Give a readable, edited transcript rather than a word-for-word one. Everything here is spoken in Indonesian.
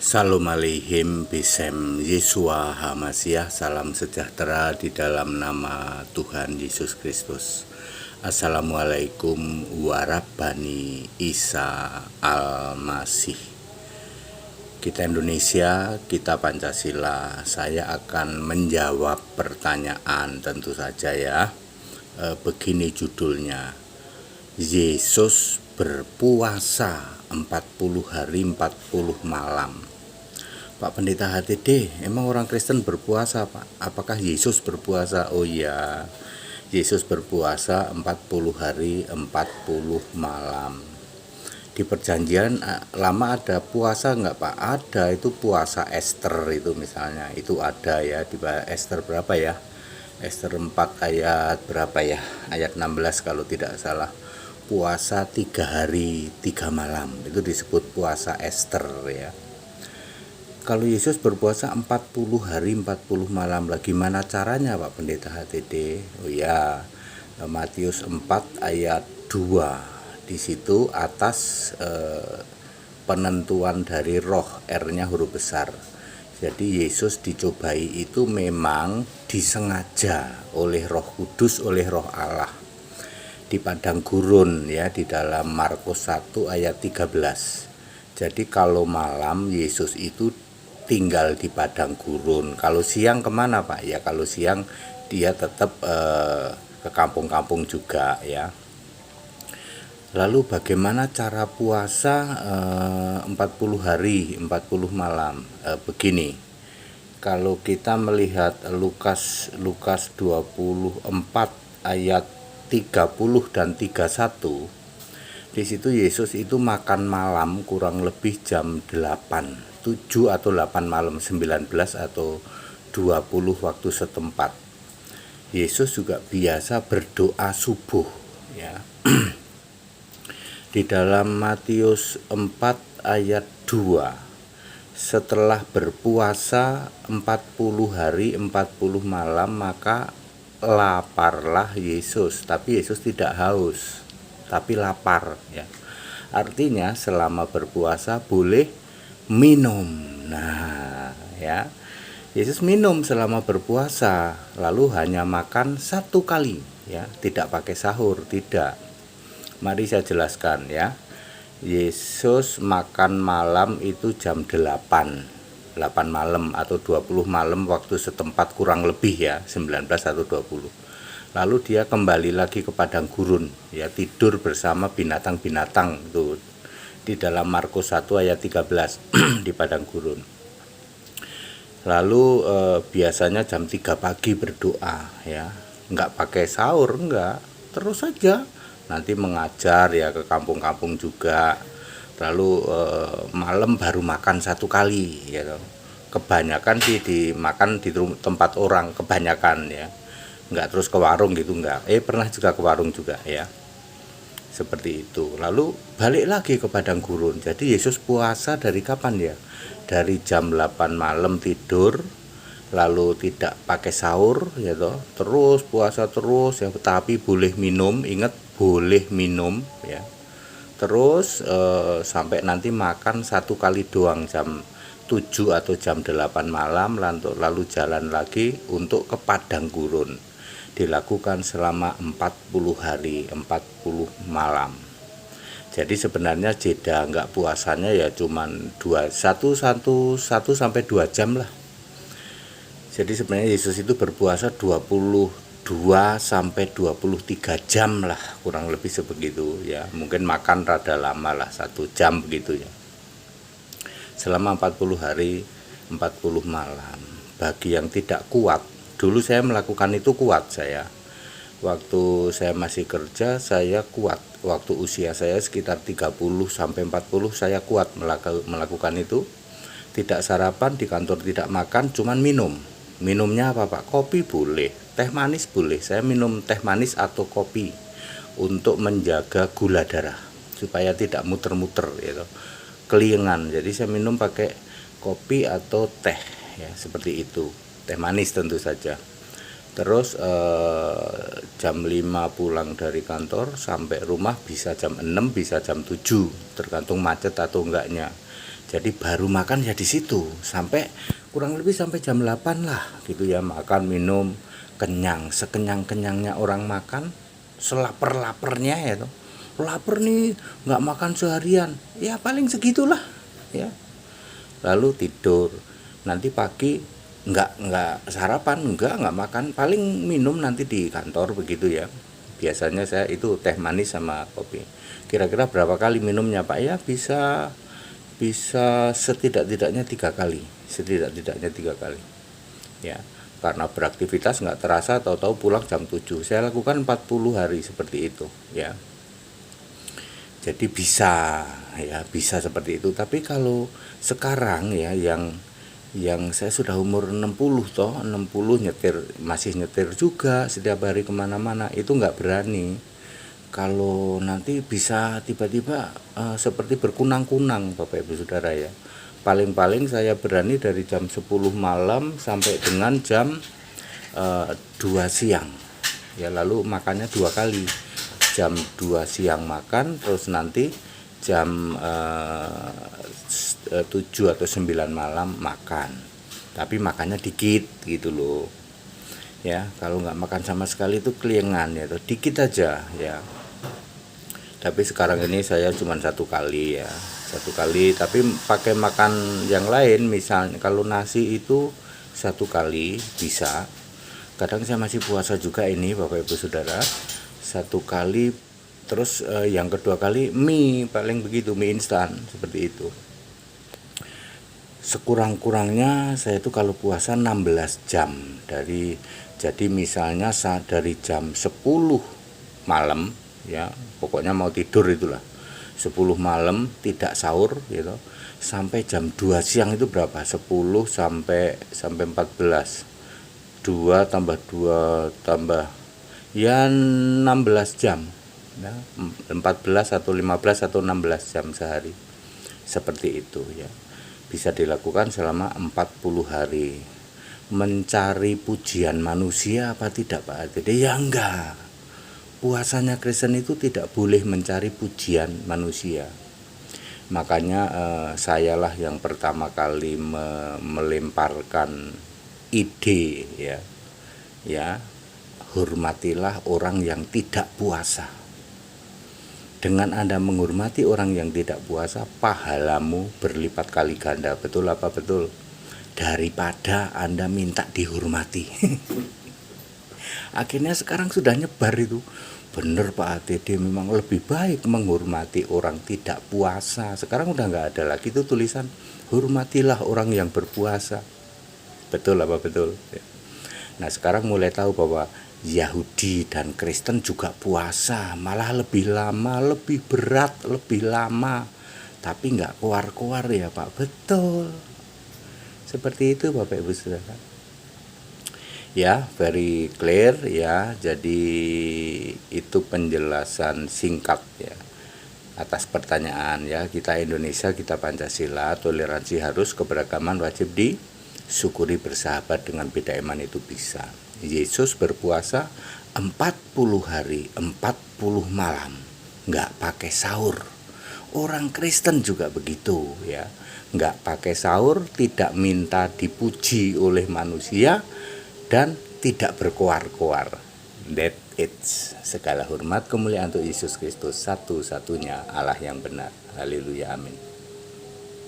Salam aleihim bisem Yesua Hamasiah. Salam sejahtera di dalam nama Tuhan Yesus Kristus. Assalamualaikum warahmatullahi Isa Al-Masih. Kita Indonesia, kita Pancasila. Saya akan menjawab pertanyaan tentu saja ya. Begini judulnya: Yesus berpuasa 40 hari 40 malam. Pak Pendeta HTD, emang orang Kristen berpuasa Pak? Apakah Yesus berpuasa? Oh iya, Yesus berpuasa 40 hari 40 malam. Di perjanjian lama ada puasa enggak Pak? Ada, itu puasa Ester itu misalnya. Itu ada ya, di Ester berapa ya? Ester 4 ayat berapa ya? Ayat 16 kalau tidak salah. Puasa 3 hari 3 malam, itu disebut puasa Ester ya. Kalau Yesus berpuasa 40 hari 40 malam, lah gimana caranya Pak Pendeta HTD? Oh ya, Matius 4 ayat 2. Di situ atas penentuan dari roh, R-nya huruf besar. Jadi Yesus dicobai itu memang disengaja oleh Roh Kudus, oleh Roh Allah. Di padang gurun ya, di dalam Markus 1 ayat 13. Jadi kalau malam Yesus itu tinggal di padang gurun. Kalau siang kemana Pak? Ya kalau siang dia tetap ke kampung-kampung juga ya. Lalu bagaimana cara puasa 40 hari 40 malam? Begini, kalau kita melihat Lukas 24 ayat 30 dan 31, di situ Yesus itu makan malam kurang lebih jam 8, 7 atau 8 malam, 19 atau 20 waktu setempat. Yesus juga biasa berdoa subuh ya. Di dalam Matius 4 ayat 2, setelah berpuasa 40 hari 40 malam maka laparlah Yesus. Tapi Yesus tidak haus, tapi lapar ya. Artinya selama berpuasa boleh minum. Nah ya, Yesus minum selama berpuasa, lalu hanya makan 1 kali ya, tidak pakai sahur, tidak. Mari saya jelaskan ya. Yesus makan malam itu jam 8 malam atau 20 malam waktu setempat kurang lebih ya, 19 atau 20. Lalu dia kembali lagi ke padang gurun ya, tidur bersama binatang-binatang itu di dalam Markus 1 ayat 13 di padang gurun. Lalu biasanya jam 3 pagi berdoa ya, enggak pakai sahur, enggak, terus saja nanti mengajar ya ke kampung-kampung juga. Lalu malam baru makan 1 kali ya. Kebanyakan sih dimakan di tempat orang, kebanyakan ya, enggak terus ke warung gitu, enggak. Pernah juga ke warung juga ya, seperti itu. Lalu balik lagi ke padang gurun. Jadi Yesus puasa dari kapan ya? Dari jam 8 malam tidur, lalu tidak pakai sahur ya toh, terus puasa terus ya, tapi boleh minum, ingat boleh minum ya. Terus sampai nanti makan 1 kali doang jam 7 atau jam 8 malam, lalu jalan lagi untuk ke padang gurun. Dilakukan selama 40 hari 40 malam. Jadi sebenarnya jeda enggak puasanya ya cuman 1 sampai 2 jam lah. Jadi sebenarnya Yesus itu berpuasa 22 sampai 23 jam lah, kurang lebih sebegitu ya. Mungkin makan rada lama lah, 1 jam begitu ya. Selama 40 hari 40 malam. Bagi yang tidak kuat, dulu saya melakukan itu kuat saya. Waktu saya masih kerja saya kuat. Waktu usia saya sekitar 30 sampai 40 saya kuat melakukan itu. Tidak sarapan, di kantor tidak makan, cuman minum. Minumnya apa Pak? Kopi boleh, teh manis boleh. Saya minum teh manis atau kopi untuk menjaga gula darah supaya tidak muter-muter gitu, keliengan. Jadi saya minum pakai kopi atau teh ya, seperti itu. Teh manis tentu saja. Terus jam 5 pulang dari kantor, sampai rumah bisa jam 6, bisa jam 7, tergantung macet atau enggaknya. Jadi baru makan ya di situ sampai kurang lebih sampai jam 8 lah gitu ya, makan minum kenyang, sekenyang-kenyangnya orang makan, selaper-lapernya ya toh. Lapar nih nggak makan seharian, ya paling segitulah ya. Lalu tidur, nanti pagi nggak sarapan, nggak makan, paling minum nanti di kantor begitu ya. Biasanya saya itu teh manis sama kopi. Kira-kira berapa kali minumnya Pak? Ya bisa bisa setidak-tidaknya 3 kali, ya, karena beraktivitas nggak terasa tahu-tahu pulang jam 7. Saya lakukan 40 hari seperti itu ya. Jadi bisa ya, bisa seperti itu. Tapi kalau sekarang ya, yang saya sudah umur 60 toh, 60 nyetir, masih nyetir juga setiap hari kemana-mana, itu nggak berani. Kalau nanti bisa tiba-tiba seperti berkunang-kunang Bapak Ibu Saudara ya. Paling-paling saya berani dari jam 10 malam sampai dengan jam 2 siang ya, lalu makannya 2 kali, jam 2 siang makan, terus nanti jam 7 atau 9 malam makan, tapi makannya dikit gitu loh ya. Kalau nggak makan sama sekali itu kelingan ya, dikit aja ya. Tapi sekarang ini saya cuma 1 kali ya, 1 kali, tapi pakai makan yang lain. Misalnya kalau nasi itu 1 kali bisa. Kadang saya masih puasa juga ini Bapak Ibu Saudara, 1 kali. Terus yang kedua kali mie, paling begitu, mie instan seperti itu. Sekurang-kurangnya saya itu kalau puasa 16 jam jadi misalnya dari jam 10 malam ya, pokoknya mau tidur itulah 10 malam tidak sahur gitu, sampai jam 2 siang itu berapa, 10 sampai 14, 2 tambah 2 tambah ya 16 jam ya, 14 atau 15 atau 16 jam sehari seperti itu ya. Bisa dilakukan selama 40 hari. Mencari pujian manusia apa tidak Pak? Jadi ya enggak. Puasanya Kristen itu tidak boleh mencari pujian manusia. Makanya sayalah yang pertama kali melemparkan ide ya. Ya, hormatilah orang yang tidak puasa. Dengan Anda menghormati orang yang tidak puasa, pahalamu berlipat kali ganda. Betul apa betul? Daripada Anda minta dihormati. Akhirnya sekarang sudah nyebar itu. Bener Pak ATD, memang lebih baik menghormati orang tidak puasa. Sekarang udah nggak ada lagi itu tulisan, hormatilah orang yang berpuasa. Betul apa betul? Nah sekarang mulai tahu bahwa Yahudi dan Kristen juga puasa, malah lebih lama, lebih berat, lebih lama, tapi nggak keluar-keluar ya Pak. Betul, seperti itu Bapak Ibu Saudara ya. Very clear ya. Jadi itu penjelasan singkat ya atas pertanyaan ya. Kita Indonesia, kita Pancasila, toleransi harus, keberagaman wajib disyukuri, bersahabat dengan beda iman itu bisa. Yesus berpuasa 40 hari 40 malam nggak pakai sahur. Orang Kristen juga begitu ya, nggak pakai sahur, tidak minta dipuji oleh manusia, dan tidak berkoar-koar. That it's segala hormat kemuliaan untuk Yesus Kristus, satu-satunya Allah yang benar. Haleluya, amin.